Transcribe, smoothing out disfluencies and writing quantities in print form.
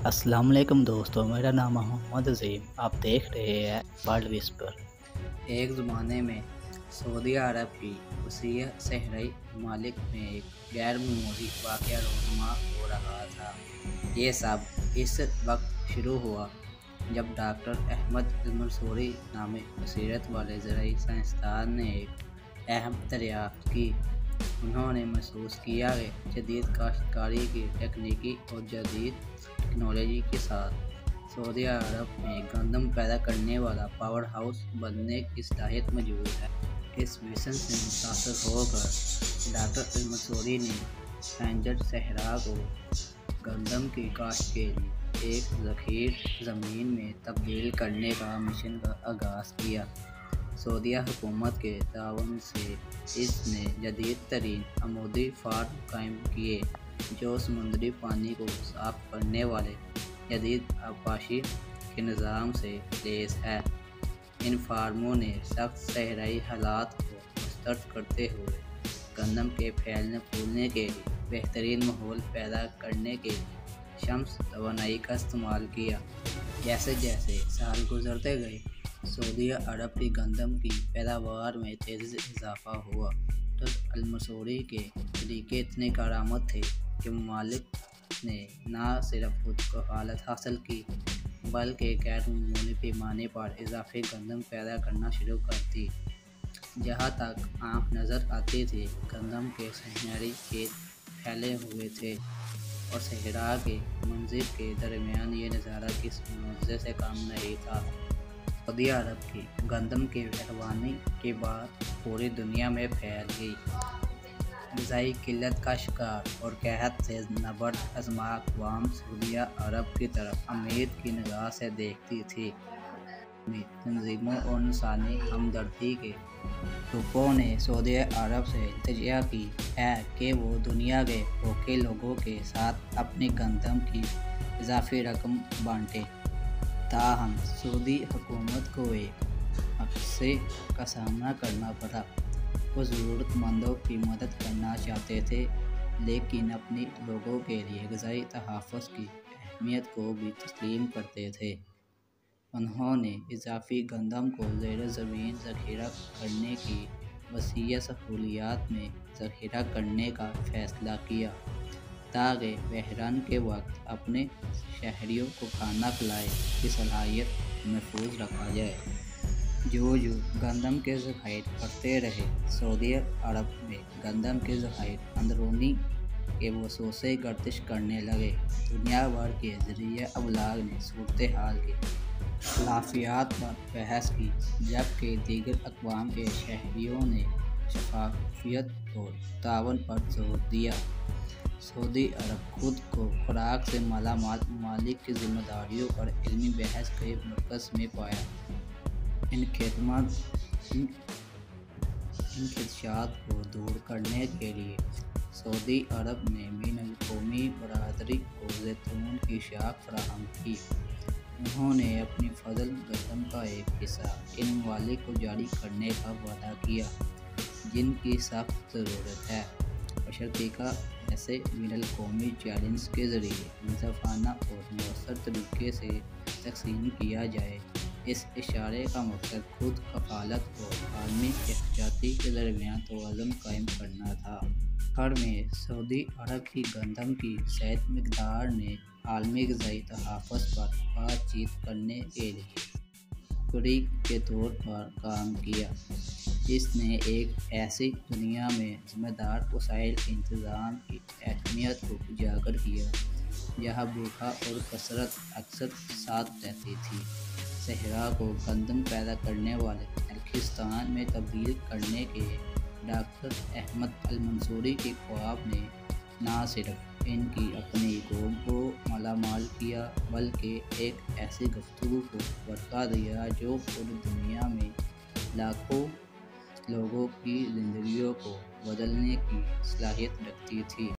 السلام علیکم دوستو، میرا نام محمد عظیم۔ آپ دیکھ رہے ہیں ورلڈ وسپر۔ ایک زمانے میں سعودی عرب کی وسیع صحرائی ممالک میں ایک غیر معمولی واقعہ رونما ہو رہا تھا۔ یہ سب اس وقت شروع ہوا جب ڈاکٹر احمد المنصوری نامی بصیرت والے زرعی سائنسدان نے ایک اہم دریافت کی۔ انہوں نے محسوس کیا کہ جدید کاشتکاری کی تکنیکی اور جدید ٹیکنالوجی کے ساتھ سعودی عرب میں گندم پیدا کرنے والا پاور ہاؤس بننے کی صلاحیت موجود ہے۔ اس وژن سے متاثر ہو کر ڈاکٹر المنصوری نے سنجر صحرا کو گندم کی کاشت کے لیے ایک ذخیر زمین میں تبدیل کرنے کا مشن کا آغاز کیا۔ سعودیہ حکومت کے تعاون سے اس نے جدید ترین عمودی فارم قائم کیے جو سمندری پانی کو صاف کرنے والے جدید آبپاشی کے نظام سے لیس ہے۔ ان فارموں نے سخت صحرائی حالات کو مسترد کرتے ہوئے گندم کے پھیلنے پھولنے کے لیے بہترین ماحول پیدا کرنے کے لیے شمس توانائی کا استعمال کیا۔ جیسے جیسے سال گزرتے گئے، سعودی عرب کی گندم کی پیداوار میں تیزی سے اضافہ ہوا۔ ڈاکٹر المنصوری کے طریقے اتنے کارآمد تھے کہ ممالک نے نہ صرف خود کفالت حاصل کی بلکہ غیر معمولی پیمانے پر اضافی گندم پیدا کرنا شروع کر دی۔ جہاں تک آنکھ نظر آتی تھی، گندم کے سنہری کھیت پھیلے ہوئے تھے اور صحرا کے منظر کے درمیان یہ نظارہ کسی معجزے سے کم نہیں تھا۔ سعودی عرب کی گندم کی پہلوانی کی بات پوری دنیا میں پھیل گئی۔ غذائی قلت کا شکار اور قحط سے نبرد ازمہ اقوام سعودی عرب کی طرف امید کی نگاہ سے دیکھتی تھی۔ تنظیموں اور انسانی ہمدردی کے گروپوں نے سعودی عرب سے التجا کی ہے کہ وہ دنیا کے بھوکے لوگوں کے ساتھ اپنی گندم کی اضافی رقم بانٹے۔ تاہم سعودی حکومت کو ایک عقبے کا سامنا کرنا پڑا۔ وہ ضرورت مندوں کی مدد کرنا چاہتے تھے لیکن اپنے لوگوں کے لیے غذائی تحفظ کی اہمیت کو بھی تسلیم کرتے تھے۔ انہوں نے اضافی گندم کو زیر زمین ذخیرہ کرنے کی وسیع سہولیات میں ذخیرہ کرنے کا فیصلہ کیا تاکہ بحران کے وقت اپنے شہریوں کو کھانا کھلانے کی صلاحیت محفوظ رکھا جائے۔ جو گندم کے ذخائر بڑھتے رہے، سعودی عرب میں گندم کے ذخائر اندرونی کے وسوسے گردش کرنے لگے۔ دنیا بھر کے ذرائع ابلاغ نے صورتحال کی خلافیات پر بحث کی جبکہ دیگر اقوام کے شہریوں نے شفافیت اور تعاون پر زور دیا۔ سعودی عرب خود کو خوراک سے مالا مال ممالک کی ذمہ داریوں پر علمی بحث کے مرکز میں پایا۔ ان خدشات کو دور کرنے کے لیے سعودی عرب نے بین الاقوامی برادری کو زیتون کی شاخ فراہم کی۔ انہوں نے اپنی فضل گندم کا ایک حصہ ان ممالک کو جاری کرنے کا وعدہ کیا جن کی سخت ضرورت ہے، بشرطیکہ ایسے بین الاقوامی چیلنج کے ذریعے منصفانہ اور مؤثر طریقے سے تقسیم کیا جائے۔ اس اشارے کا مقصد خود کفالت اور عالمی یکجہتی کے درمیان توازن قائم کرنا تھا۔ آخر میں سعودی عرب کی گندم کی زائد مقدار نے عالمی غذائی تحفظ پر بات چیت کرنے کے لیے فریق کے طور پر کام کیا۔ اس نے ایک ایسی دنیا میں ذمہ دار وسائل کے انتظام کی اہمیت کو اجاگر کیا جہاں بھوک اور کثرت اکثر ساتھ رہتی تھی۔ صحرا کو گندم پیدا کرنے والے بلوچستان میں تبدیل کرنے کے ڈاکٹر احمد المنصوری کے خواب نے نہ صرف ان کی اپنی قوم کو مالا مال کیا بلکہ ایک ایسی گفتگو کو برپا دیا جو پوری دنیا میں لاکھوں لوگوں کی زندگیوں کو بدلنے کی صلاحیت رکھتی تھی۔